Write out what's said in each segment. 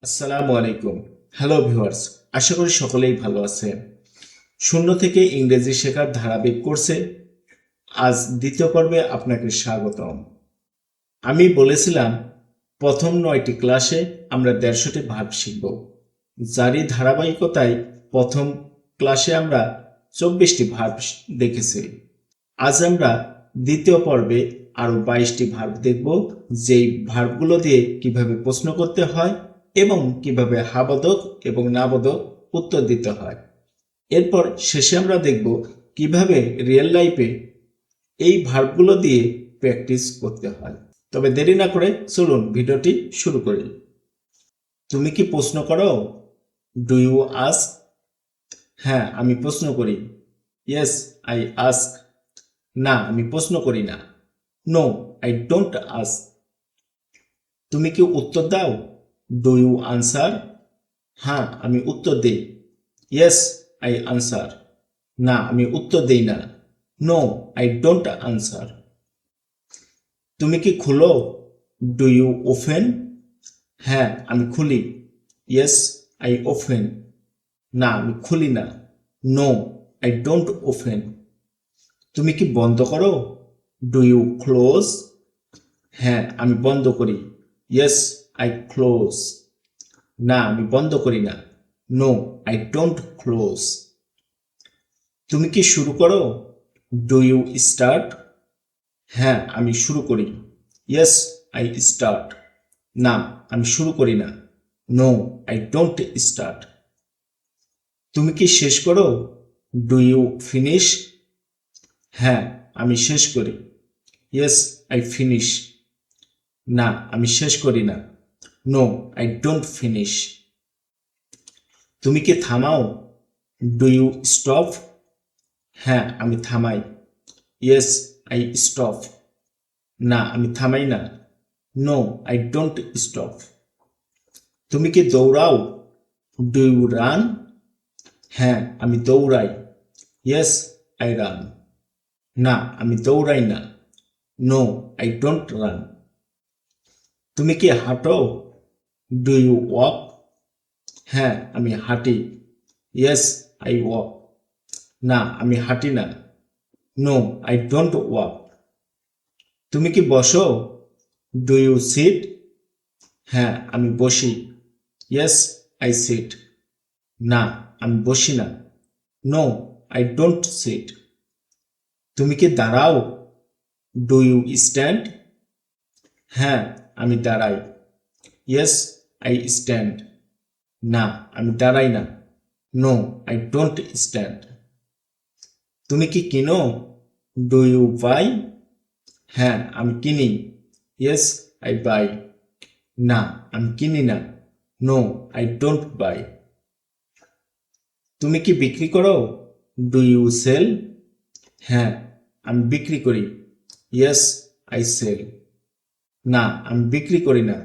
আসসালামু আলাইকুম। Hello viewers, আশা করি সকলেই ভালো আছেন। শূন্য থেকে ইংরেজি শেখার ধারাবাহিক কোর্সে আজ দ্বিতীয় পর্বে আপনাকে স্বাগতম। আমি বলেছিলাম প্রথম 9টি ক্লাসে আমরা 150টি ভার্ব শিখব, যারই ধারাবাহিকতায় প্রথম ক্লাসে আমরা 24টি ভার্ব দেখেছি। আজ আমরা দ্বিতীয় পর্বে আরও 22টি ভার্ব দেখব, যেই ভার্বগুলো দিয়ে কিভাবে প্রশ্ন করতে হয় এবং কিভাবে হাবোধক এবং নাবোধক উত্তর দিতে হয়। এরপর শেষে আমরা দেখব কিভাবে রিয়েল লাইফে এই ভার্বগুলো দিয়ে প্র্যাকটিস করতে হয়। তবে দেরি না করে চলুন ভিডিওটি শুরু করি। তুমি কি প্রশ্ন করো? Do you ask? হ্যাঁ, আমি প্রশ্ন করি। Yes, I ask. না, আমি প্রশ্ন করি না। No, I don't ask. তুমি কি উত্তর দাও? Do you answer? হ্যাঁ, আমি উত্তর দিই। Yes, I answer. না, আমি উত্তর দিই না। No, I don't answer. তুমি কি খুলো? Do you open? হ্যাঁ, আমি খুলি। Yes, I open. না, আমি খুলি না। No, I don't open. তুমি কি বন্ধ করো? Do you close? হ্যাঁ, আমি বন্ধ করি। Yes, I close. না, আমি বন্ধ করি না। No, I don't close. তুমি কি শুরু করো? Do you start? হ্যাঁ, আমি শুরু করি। Yes, I start. না, আমি শুরু করি না। No, I don't start. তুমি কি শেষ করো? Do you finish? হ্যাঁ, আমি শেষ করি। Yes, I finish. না, আমি শেষ করি না। No, I don't finish. তুমি কি থামাও? Do you stop? হ্যাঁ, আমি থামাই। Yes, I stop. না, আমি থামাই না। No, I don't stop. তুমি কি দৌড়াও? Do you run? হ্যাঁ, আমি দৌড়াই। Yes, I run. না, আমি দৌড়াই না। No, I don't run. তুমি কি হাঁটো? Do you walk? হ্যাঁ, আমি হাঁটি। Yes, I walk. না, আমি হাঁটি না। No, I don't walk. তুমি কি বসো? Do you sit? হ্যাঁ, আমি বসি। Yes, I sit. না, আমি বসি না। No, I don't sit. তুমি কি দাঁড়াও? Do you stand? হ্যাঁ, আমি দাঁড়াই। Yes, I stand. না, আমি দাঁড়াই না। No, I don't stand. তুমি কি কিনো? Do you buy? হ্যাঁ, আমি কিনি। Yes, I buy. না, আমি কিনি না। No, I don't buy. তুমি কি বিক্রি করো? Do you sell? হ্যাঁ, আমি বিক্রি করি। Yes, I sell. না, আমি বিক্রি করি না।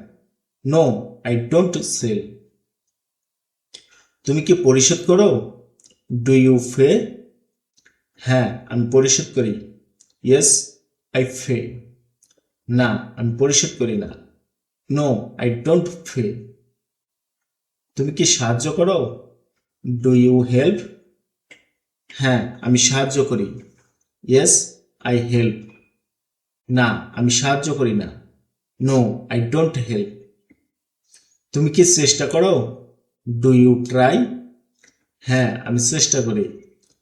No, I don't sell. তুমি কি পরিশোধ করো? Do you pay? হ্যাঁ, আমি পরিশোধ করি। Yes, I pay. না, আমি পরিশোধ করি না। No, I don't pay. তুমি কি সাহায্য করো? Do you help? হ্যাঁ, আমি সাহায্য করি। Yes, I help. না, আমি সাহায্য করি না। No, I don't help. তুমি কি চেষ্টা করো? Do you try? হ্যাঁ, আমি চেষ্টা করি।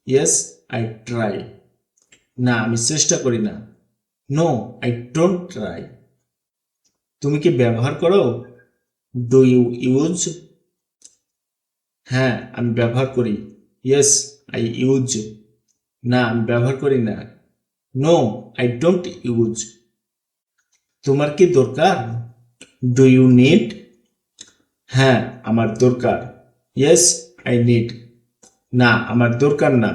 Yes, I try. না, আমি চেষ্টা করি না। No, I don't try. তুমি কি ব্যবহার করো? Do you use? হ্যাঁ, আমি ব্যবহার করি। Yes, I use. না, আমি ব্যবহার করি না। No, I don't use. তোমার কি দরকার? Do you need? হ্যাঁ, আমার দরকার। Yes, I need. না, আমার দরকার না।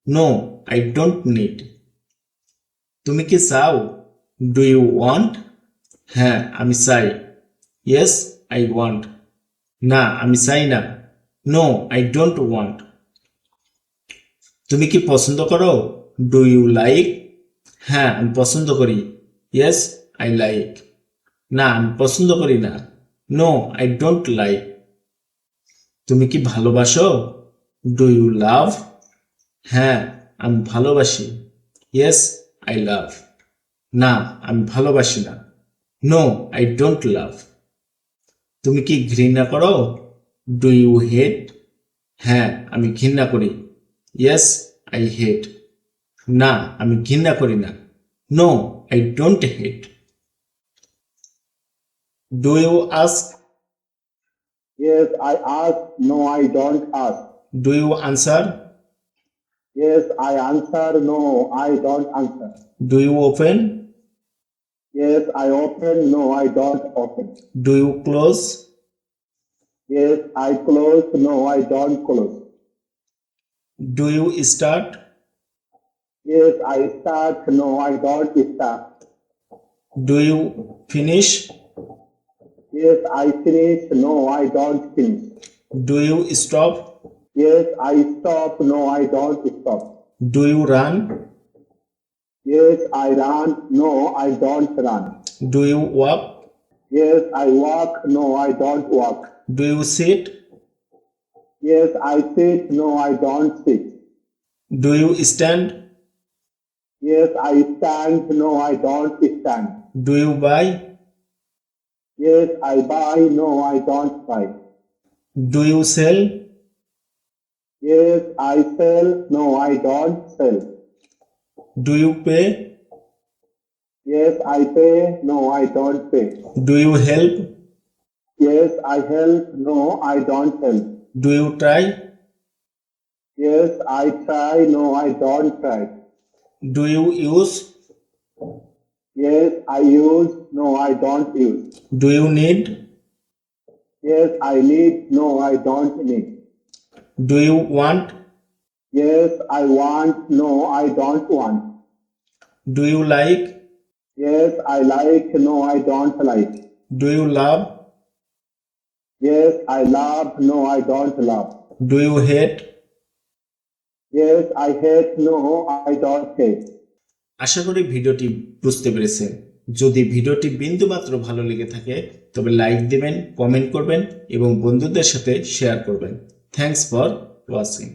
No, I don't need. তুমি কি চাও? Do you want? হ্যাঁ, আমি চাই। Yes, I want. না, আমি চাই না। No, I don't want. তুমি কি পছন্দ করো? Do you like? হ্যাঁ, আমি পছন্দ করি। Yes, I like. না, আমি পছন্দ করি না। No, I don't like. তুমি কি ভালোবাসো? Do you love? হ্যাঁ, আমি ভালোবাসি। Yes, I love. না, আমি ভালোবাসি না। No, I don't love. তুমি কি ঘৃণা করো? Do you hate? হ্যাঁ, আমি ঘৃণা করি। Yes, I hate. না, আমি ঘৃণা করি না। No, I don't hate. Do you ask? Yes, I ask. No, I don't ask. Do you answer? Yes, I answer. No, I don't answer. Do you open? Yes, I open. No, I don't open. Do you close? Yes, I close. No, I don't close. Do you start? Yes, I start. No, I don't start. Do you finish? Yes, I finish. No, I don't finish. Do you stop? Yes, I stop. No, I don't stop. Do you run? Yes, I run. No, I don't run. Do you walk? Yes, I walk. No, I don't walk. Do you sit? Yes, I sit. No, I don't sit. Do you stand? Yes, I stand. No, I don't stand. Do you buy? Yes, I buy. No, I don't buy. Do you sell? Yes, I sell. No, I don't sell. Do you pay? Yes, I pay. No, I don't pay. Do you help? Yes, I help. No, I don't help. Do you try? Yes, I try. No, I don't try. Do you use? Yes, I use. No, I don't use. Do you need? Yes, I need. No, I don't need. Do you want? Yes, I want. No, I don't want. Do you like? Yes, I like. No, I don't like. Do you love? Yes, I love. No, I don't love. Do you hate? Yes, I hate. No, I don't hate. আশা করি ভিডিওটি বুঝতে পেরেছেন। যদি ভিডিওটি বিন্দুমাত্র ভালো লেগে থাকে তবে লাইক দিবেন, কমেন্ট করবেন এবং বন্ধুদের সাথে শেয়ার করবেন। Thanks for watching.